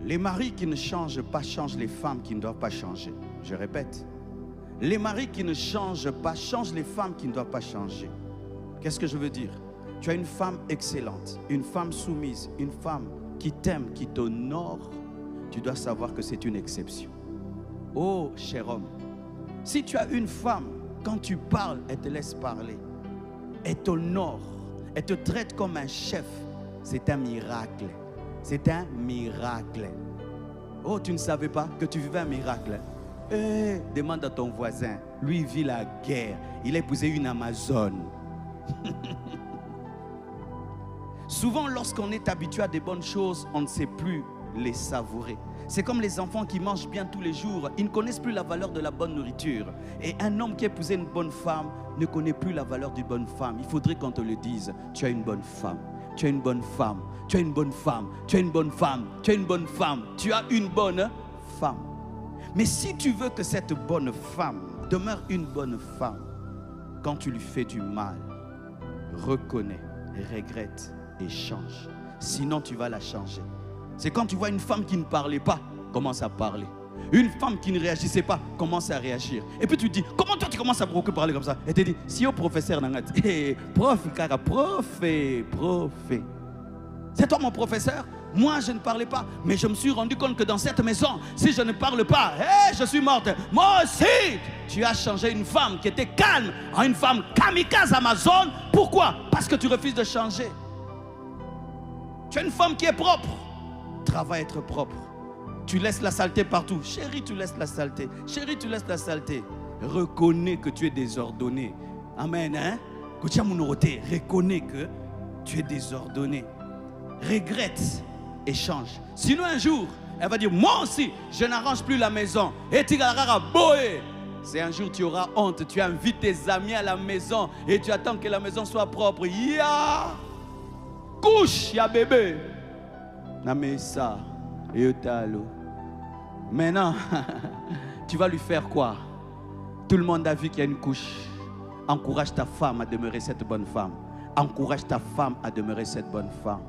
Les maris qui ne changent pas changent les femmes qui ne doivent pas changer. Je répète. Les maris qui ne changent pas changent les femmes qui ne doivent pas changer. Qu'est-ce que je veux dire? Tu as une femme excellente, une femme soumise, une femme qui t'aime, qui t'honore. Tu dois savoir que c'est une exception. Oh, cher homme, si tu as une femme, quand tu parles, elle te laisse parler, elle t'honore, elle te traite comme un chef, c'est un miracle. C'est un miracle. Oh, tu ne savais pas que tu vivais un miracle? Demande à ton voisin. Lui, il vit la guerre. Il a épousé une Amazone. Souvent, lorsqu'on est habitué à des bonnes choses, on ne sait plus les savourer. C'est comme les enfants qui mangent bien tous les jours. Ils ne connaissent plus la valeur de la bonne nourriture. Et un homme qui a épousé une bonne femme ne connaît plus la valeur d'une bonne femme. Il faudrait qu'on te le dise. Tu as une bonne femme. Tu as une bonne femme. Tu as une bonne femme. Tu as une bonne femme. Tu as une bonne femme. Tu as une bonne femme. Mais si tu veux que cette bonne femme demeure une bonne femme, quand tu lui fais du mal, reconnais, regrette et change. Sinon, tu vas la changer. C'est quand tu vois une femme qui ne parlait pas, commence à parler. Une femme qui ne réagissait pas, commence à réagir. Et puis tu te dis, comment toi tu commences à beaucoup parler comme ça? Et tu te dis, si au professeur, prof, cara, prof. C'est toi mon professeur? Moi, je ne parlais pas, mais je me suis rendu compte que dans cette maison, si je ne parle pas, je suis morte. Moi aussi, tu as changé une femme qui était calme en une femme kamikaze Amazon. Pourquoi? Parce que tu refuses de changer. Tu as une femme qui est propre. Travaille à être propre. Tu laisses la saleté partout. Chérie, tu laisses la saleté. Chérie, tu laisses la saleté. Reconnais que tu es désordonné. Amen, hein? Reconnais que tu es désordonné. Regrette et change. Sinon un jour, elle va dire, moi aussi, je n'arrange plus la maison. Et tu vas boé. C'est un jour tu auras honte. Tu invites tes amis à la maison et tu attends que la maison soit propre. Ya couche, ya bébé. Namesa et talo. Maintenant, tu vas lui faire quoi? Tout le monde a vu qu'il y a une couche. Encourage ta femme à demeurer cette bonne femme. Encourage ta femme à demeurer cette bonne femme.